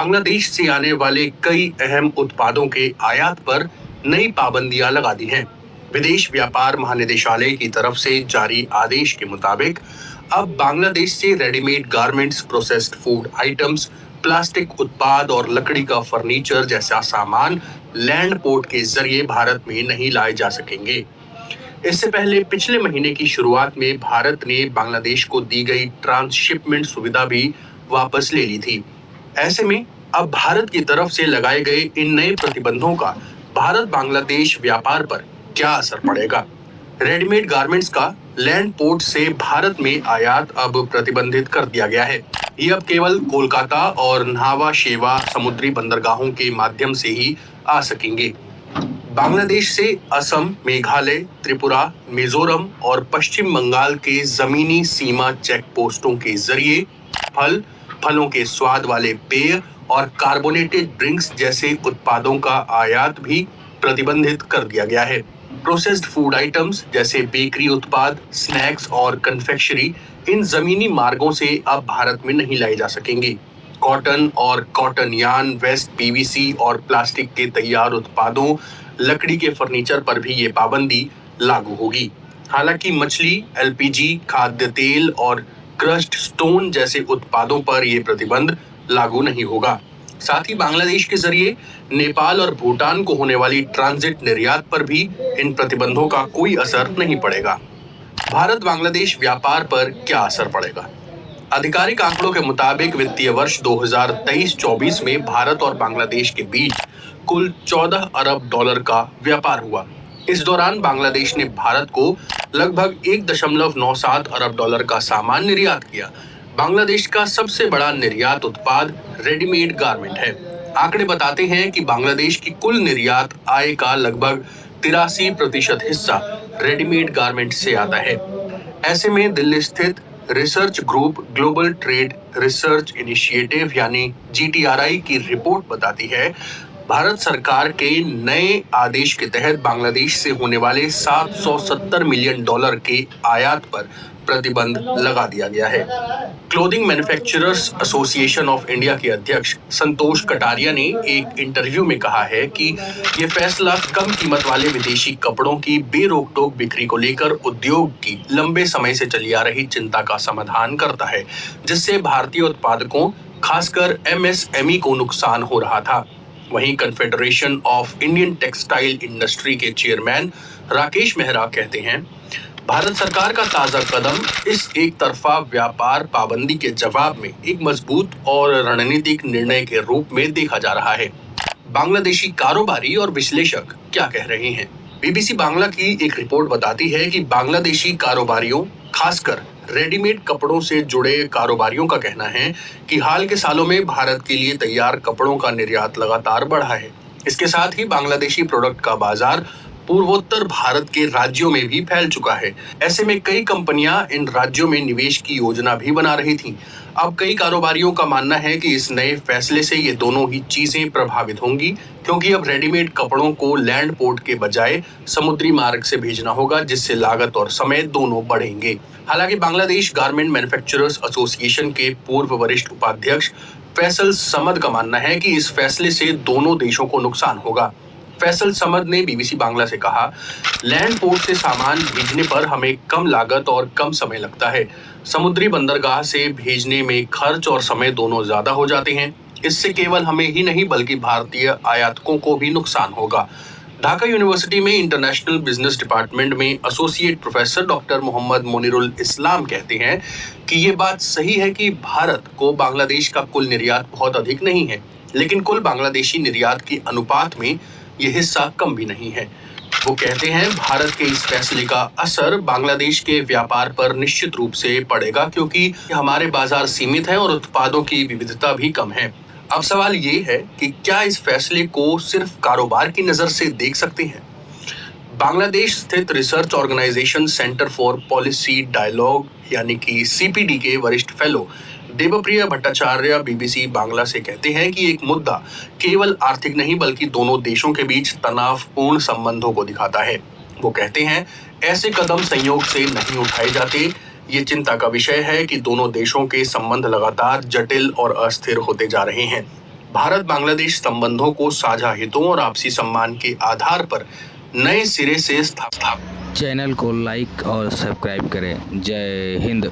बांग्लादेश से आने वाले कई अहम उत्पादों के आयात पर नई पाबंदियां लगा दी हैं। विदेश व्यापार महानिदेशालय की तरफ से जारी आदेश के मुताबिक अब बांग्लादेश से readymade garments, processed food items, plastic उत्पाद और लकड़ी का फर्नीचर जैसा सामान लैंड पोर्ट के जरिए भारत में नहीं लाए जा सकेंगे। इससे पहले पिछले महीने की शुरुआत में भारत ने बांग्लादेश को दी गई ट्रांसशिपमेंट सुविधा भी वापस ले ली थी। ऐसे में अब भारत की तरफ से लगाए गए इन नए प्रतिबंधों का भारत बांग्लादेश व्यापार पर क्या असर पड़ेगा? रेडीमेड गारमेंट्स का लैंड पोर्ट से भारत में आयात अब प्रतिबंधित कर दिया गया है। ये अब केवल कोलकाता और न्हावा शेवा समुद्री बंदरगाहों के माध्यम से ही आ सकेंगे। बांग्लादेश से असम, मेघालय, त्रिपुरा, मिजोरम और पश्चिम बंगाल के जमीनी सीमा चेक पोस्टों के जरिए फलों के स्वाद वाले पेय और कार्बोनेटेड ड्रिंक्स जैसे उत्पादों का आयात भी प्रतिबंधित कर दिया गया है। प्रोसेस्ड फूड आइटम्स जैसे बेकरी उत्पाद, स्नैक्स और कन्फेक्शनरी इन जमीनी मार्गों से अब भारत में नहीं लाए जा सकेंगे। कॉटन और कॉटन यार्न, वेस्ट, पीवीसी और प्लास्टिक के तैयार उत्पादों, लकड़ी के फर्नीचर पर भी ये पाबंदी लागू होगी। हालांकि मछली, एलपीजी, खाद्य तेल और क्रश्ड स्टोन जैसे उत्पादों पर यह प्रतिबंध लागू नहीं होगा। साथ ही बांग्लादेश के जरिए नेपाल और भूटान को होने वाली ट्रांजिट निर्यात पर भी इन प्रतिबंधों का कोई असर नहीं पड़ेगा। भारत बांग्लादेश व्यापार पर क्या असर पड़ेगा? आधिकारिक आंकड़ों के मुताबिक वित्तीय वर्ष 2023-24 में भारत और बांग्लादेश के बीच कुल 14 अरब डॉलर का व्यापार हुआ। इस दौरान बांग्लादेश ने भारत को लगभग 1.97 अरब डॉलर का सामान निर्यात किया। बांग्लादेश का सबसे बड़ा निर्यात उत्पाद रेडीमेड गारमेंट है। आंकड़े बताते हैं कि बांग्लादेश की कुल निर्यात आय का लगभग 83% हिस्सा रेडीमेड गारमेंट से आता है। ऐसे में दिल्ली स्थित research group global trade research initiative यानी GTRI की रिपोर्ट बताती है, भारत सरकार के नए आदेश के तहत बांग्लादेश से होने वाले 770 मिलियन डॉलर के आयात पर प्रतिबंध लगा दिया गया है। Clothing manufacturers association of India के अध्यक्ष संतोष कटारिया ने एक इंटरव्यू में कहा है कि ये फैसला कम कीमत वाले विदेशी कपड़ों की बेरोक-टोक बिक्री को लेकर उद्योग की लंबे समय से चली आ रही चिंता का समाधान करता है, जिससे भारतीय उत्पादकों, खासकर MSME को नुकसान हो रहा था। वहीं confederation of Indian textile industry के चेयरमैन राकेश मेहरा कहते हैं, भारत सरकार का ताजा कदम इस एक तरफा व्यापार पाबंदी के जवाब में एक मजबूत और रणनीतिक निर्णय के रूप में देखा जा रहा है। बांग्लादेशी कारोबारी और विश्लेषक क्या कह रहे हैं? BBC बांग्ला की एक रिपोर्ट बताती है कि बांग्लादेशी कारोबारियों, खासकर रेडीमेड कपड़ों से जुड़े कारोबारियों का कहना है कि हाल के सालों में भारत के लिए तैयार कपड़ों का निर्यात लगातार बढ़ा है। इसके साथ ही बांग्लादेशी प्रोडक्ट का बाजार पूर्वोत्तर भारत के राज्यों में भी फैल चुका है। ऐसे में कई कंपनियां इन राज्यों में निवेश की योजना भी बना रही थीं। अब कई कारोबारियों का मानना है कि इस नए फैसले से ये दोनों ही चीजें प्रभावित होंगी, क्योंकि अब रेडीमेड कपड़ों को लैंड पोर्ट के बजाय समुद्री मार्ग से भेजना होगा, जिससे लागत और समय दोनों बढ़ेंगे। हालांकि बांग्लादेश गारमेंट मैन्युफैक्चरर्स एसोसिएशन के पूर्व वरिष्ठ उपाध्यक्ष फैसल समद का मानना है कि इस फैसले से दोनों देशों को नुकसान होगा। फैसल समद ने BBC बांग्ला से कहा, लैंड पोर्ट से सामान भेजने पर हमें कम लागत और कम समय लगता है। समुद्री बंदरगाह से भेजने में खर्च और समय दोनों ज्यादा हो जाते हैं। इससे केवल हमें ही नहीं बल्कि भारतीय आयातकों को भी नुकसान होगा। ढाका यूनिवर्सिटी में इंटरनेशनल बिजनेस डिपार्टमेंट में एसोसिएट प्रोफेसर डॉक्टर मोहम्मद मुनीरुल इस्लाम कहते हैं कि ये बात सही है कि भारत को बांग्लादेश का कुल निर्यात बहुत अधिक नहीं है, लेकिन कुल बांग्लादेशी निर्यात के अनुपात में ये हिस्सा कम भी नहीं है। वो कहते हैं, भारत के इस फैसले का असर बांग्लादेश के व्यापार पर निश्चित रूप से पड़ेगा, क्योंकि हमारे बाजार सीमित हैं और उत्पादों की विविधता भी कम है। अब सवाल ये है कि क्या इस फैसले को सिर्फ कारोबार की नजर से देख सकते हैं? बांग्लादेश स्थित research organisation centre for policy dialogue यानी कि CPD के वरिष्ठ फेलो देवप्रिया भट्टाचार्य BBC बांग्ला से कहते हैं कि एक मुद्दा केवल आर्थिक नहीं बल्कि दोनों देशों के बीच तनावपूर्ण संबंधों को दिखाता है। वो कहते हैं, ऐसे कदम संयोग से नहीं उठाए जाते। ये चिंता का विषय है कि दोनों देशों के संबंध लगातार जटिल और अस्थिर होते जा रहे हैं। भारत बांग्लादेश संबंधों को साझा हितों और आपसी सम्मान के आधार पर नए सिरे से स्थापित। चैनल को लाइक और सब्सक्राइब करें। जय हिंद।